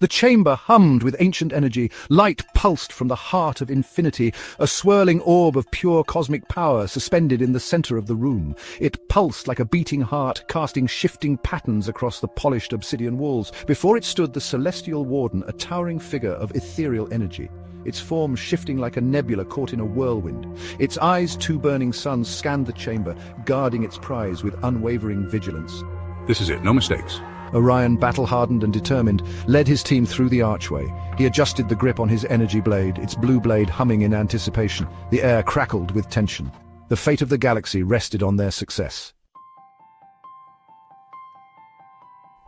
The chamber hummed with ancient energy. Light pulsed from the heart of infinity, a swirling orb of pure cosmic power suspended in the center of the room. It pulsed like a beating heart, casting shifting patterns across the polished obsidian walls. Before it stood the celestial warden, a towering figure of ethereal energy, its form shifting like a nebula caught in a whirlwind. Its eyes, two burning suns, scanned the chamber, guarding its prize with unwavering vigilance. This is it, no mistakes. Orion, battle-hardened and determined, led his team through the archway. He adjusted the grip on his energy blade, its blue blade humming in anticipation. The air crackled with tension. The fate of the galaxy rested on their success.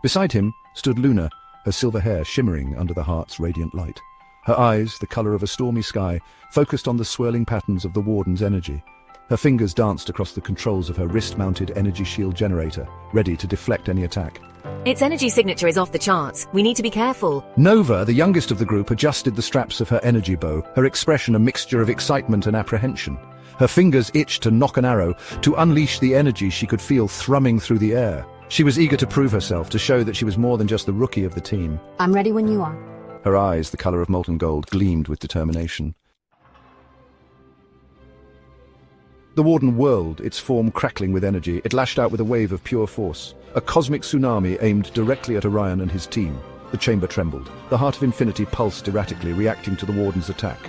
Beside him stood Luna, her silver hair shimmering under the heart's radiant light. Her eyes, the color of a stormy sky, focused on the swirling patterns of the warden's energy. Her fingers danced across the controls of her wrist-mounted energy shield generator, ready to deflect any attack. Its energy signature is off the charts. We need to be careful. Nova, the youngest of the group, adjusted the straps of her energy bow, her expression a mixture of excitement and apprehension. Her fingers itched to nock an arrow, to unleash the energy she could feel thrumming through the air. She was eager to prove herself, to show that she was more than just the rookie of the team. I'm ready when you are. Her eyes, the color of molten gold, gleamed with determination. The warden whirled, its form crackling with energy. It lashed out with a wave of pure force. A cosmic tsunami aimed directly at Orion and his team. The chamber trembled. The heart of infinity pulsed erratically, reacting to the warden's attack.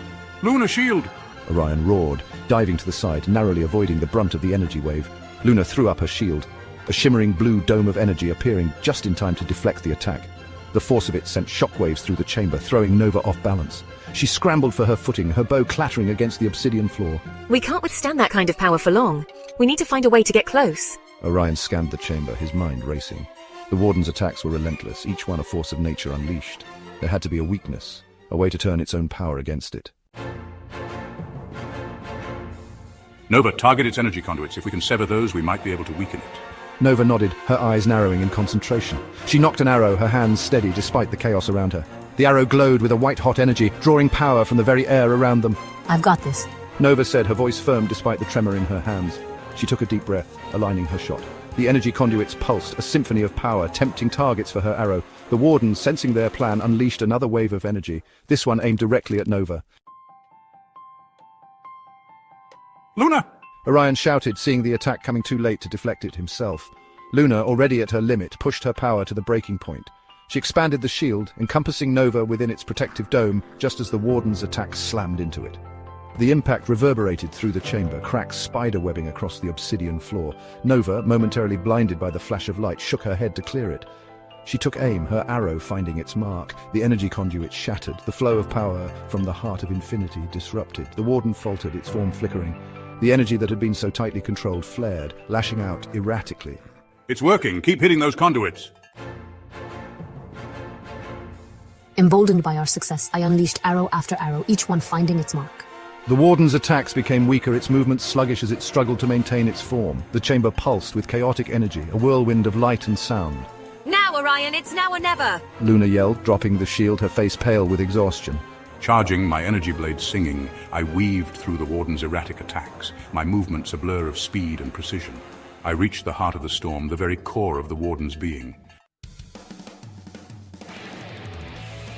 Luna, shield! Orion roared, diving to the side, narrowly avoiding the brunt of the energy wave. Luna threw up her shield, a shimmering blue dome of energy appearing just in time to deflect the attack. The force of it sent shockwaves through the chamber, throwing Nova off balance. She scrambled for her footing, her bow clattering against the obsidian floor. We can't withstand that kind of power for long. We need to find a way to get close. Orion scanned the chamber, his mind racing. The warden's attacks were relentless, each one a force of nature unleashed. There had to be a weakness, a way to turn its own power against it. Nova, target its energy conduits. If we can sever those, we might be able to weaken it. Nova nodded, her eyes narrowing in concentration. She knocked an arrow, her hands steady despite the chaos around her. The arrow glowed with a white-hot energy, drawing power from the very air around them. I've got this. Nova said, her voice firm despite the tremor in her hands. She took a deep breath, aligning her shot. The energy conduits pulsed, a symphony of power, tempting targets for her arrow. The warden, sensing their plan, unleashed another wave of energy. This one aimed directly at Nova. Luna! Orion shouted, seeing the attack coming too late to deflect it himself. Luna, already at her limit, pushed her power to the breaking point. She expanded the shield, encompassing Nova within its protective dome, just as the warden's attack slammed into it. The impact reverberated through the chamber, cracks spiderwebbing across the obsidian floor. Nova, momentarily blinded by the flash of light, shook her head to clear it. She took aim, her arrow finding its mark. The energy conduit shattered, the flow of power from the heart of infinity disrupted. The warden faltered, its form flickering. The energy that had been so tightly controlled flared, lashing out erratically. It's working. Keep hitting those conduits. Emboldened by our success, I unleashed arrow after arrow, each one finding its mark. The warden's attacks became weaker, its movements sluggish as it struggled to maintain its form. The chamber pulsed with chaotic energy, a whirlwind of light and sound. Now, Orion, it's now or never! Luna yelled, dropping the shield, her face pale with exhaustion. Charging, my energy blade singing, I weaved through the warden's erratic attacks, my movements a blur of speed and precision. I reached the heart of the storm, the very core of the warden's being.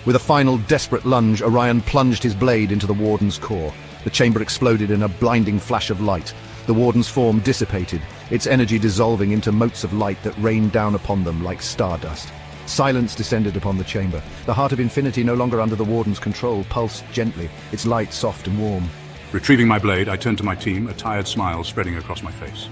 With a final desperate lunge, Orion plunged his blade into the warden's core. The chamber exploded in a blinding flash of light. The warden's form dissipated, its energy dissolving into motes of light that rained down upon them like stardust. Silence descended upon the chamber. The heart of infinity, no longer under the warden's control, pulsed gently, its light soft and warm. Retrieving my blade, I turned to my team, a tired smile spreading across my face.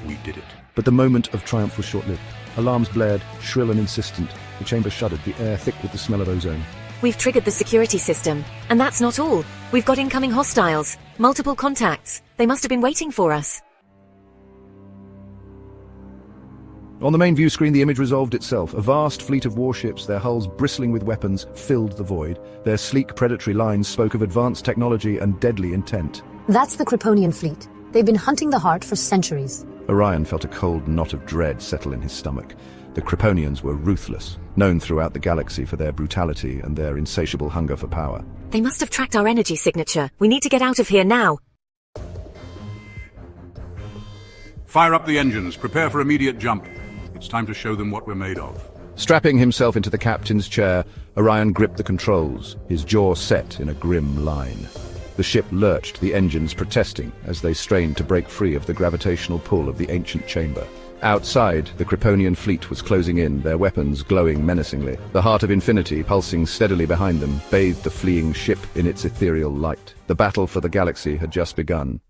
We did it. But the moment of triumph was short-lived. Alarms blared, shrill and insistent. The chamber shuddered, the air thick with the smell of ozone. We've triggered the security system. And that's not all. We've got incoming hostiles. Multiple contacts. They must have been waiting for us. On the main view screen, the image resolved itself. A vast fleet of warships, their hulls bristling with weapons, filled the void. Their sleek predatory lines spoke of advanced technology and deadly intent. That's the Kryptonian fleet. They've been hunting the heart for centuries. Orion felt a cold knot of dread settle in his stomach. The Kryptonians were ruthless, known throughout the galaxy for their brutality and their insatiable hunger for power. They must have tracked our energy signature. We need to get out of here now. Fire up the engines. Prepare for immediate jump. It's time to show them what we're made of. Strapping himself into the captain's chair, Orion gripped the controls, his jaw set in a grim line. The ship lurched, the engines protesting as they strained to break free of the gravitational pull of the ancient chamber. Outside, the Kryptonian fleet was closing in, their weapons glowing menacingly. The heart of infinity, pulsing steadily behind them, bathed the fleeing ship in its ethereal light. The battle for the galaxy had just begun.